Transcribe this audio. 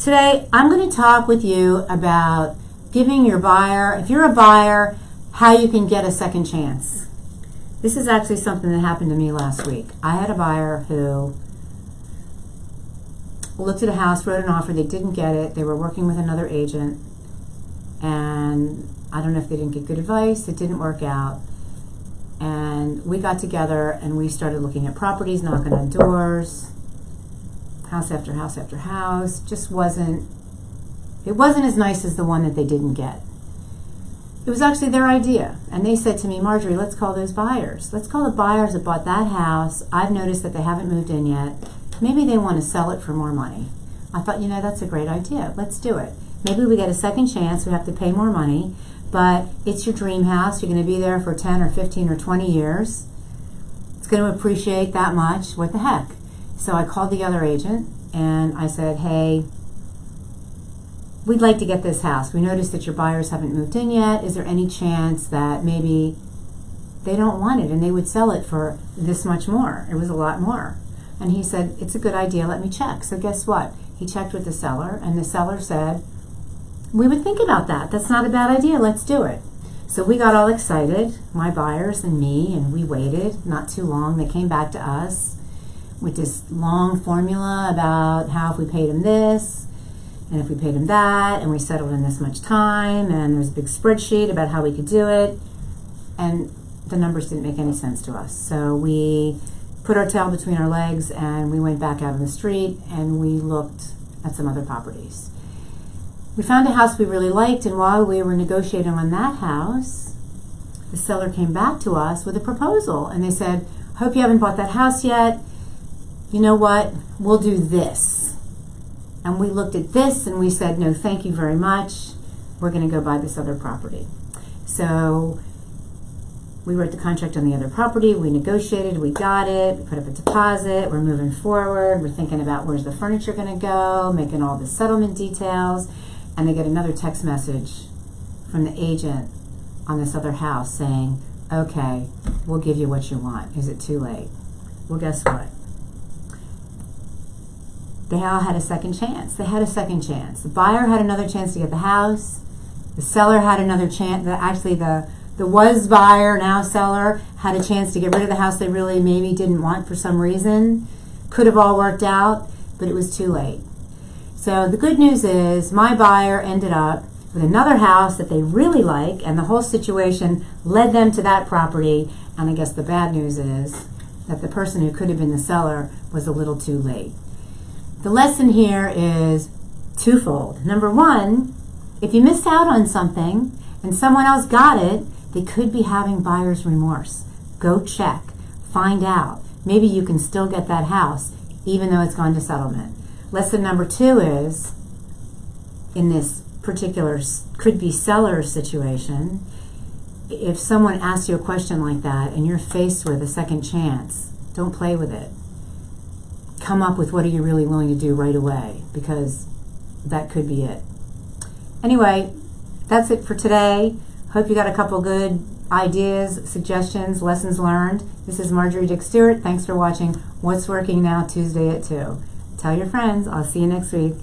Today, I'm going to talk with you about giving your buyer, if you're a buyer, how you can get a second chance. This is actually something that happened to me last week. I had a buyer who looked at a house, wrote an offer, they didn't get it, they were working with another agent, and I don't know if they didn't get good advice, it didn't work out. And we got together and we started looking at properties, knocking on doors, house after house after house. It wasn't as nice as the one that they didn't get. It was actually their idea. And they said to me, Marjorie, let's call those buyers. Let's call the buyers that bought that house. I've noticed that they haven't moved in yet. Maybe they want to sell it for more money. I thought, that's a great idea. Let's do it. Maybe we get a second chance. We have to pay more money, but it's your dream house. You're going to be there for 10 or 15 or 20 years. It's going to appreciate that much. What the heck? So I called the other agent and I said, hey, we'd like to get this house. We noticed that your buyers haven't moved in yet. Is there any chance that maybe they don't want it and they would sell it for this much more? It was a lot more. And he said, it's a good idea, let me check. So guess what? He checked with the seller and the seller said, we would think about that. That's not a bad idea, let's do it. So we got all excited, my buyers and me, and we waited not too long. They came back to us with this long formula about how if we paid him this, and if we paid him that, and we settled in this much time, and there's a big spreadsheet about how we could do it, and the numbers didn't make any sense to us. So we put our tail between our legs, and we went back out on the street, and we looked at some other properties. We found a house we really liked, and while we were negotiating on that house, the seller came back to us with a proposal, and they said, hope you haven't bought that house yet. You know what, we'll do this. And we looked at this and we said, no, thank you very much. We're going to go buy this other property. So we wrote the contract on the other property, we negotiated, we got it, we put up a deposit, we're moving forward, we're thinking about where's the furniture going to go, making all the settlement details, and they get another text message from the agent on this other house saying, okay, we'll give you what you want. Is it too late? Well, guess what? They all had a second chance. They had a second chance. The buyer had another chance to get the house. The seller had another chance. Actually, the was buyer, now seller, had a chance to get rid of the house they really maybe didn't want for some reason. Could have all worked out, but it was too late. So the good news is my buyer ended up with another house that they really like, and the whole situation led them to that property. And I guess the bad news is that the person who could have been the seller was a little too late. The lesson here is twofold. Number one, if you missed out on something and someone else got it, they could be having buyer's remorse. Go check, find out. Maybe you can still get that house even though it's gone to settlement. Lesson number two is, in this particular could-be seller situation, if someone asks you a question like that and you're faced with a second chance, don't play with it. Come up with what are you really willing to do right away, because that could be it. Anyway, that's it for today. Hope you got a couple good ideas, suggestions, lessons learned. This is Marjorie Dick Stuart. Thanks for watching What's Working Now Tuesday at 2. Tell your friends. I'll see you next week.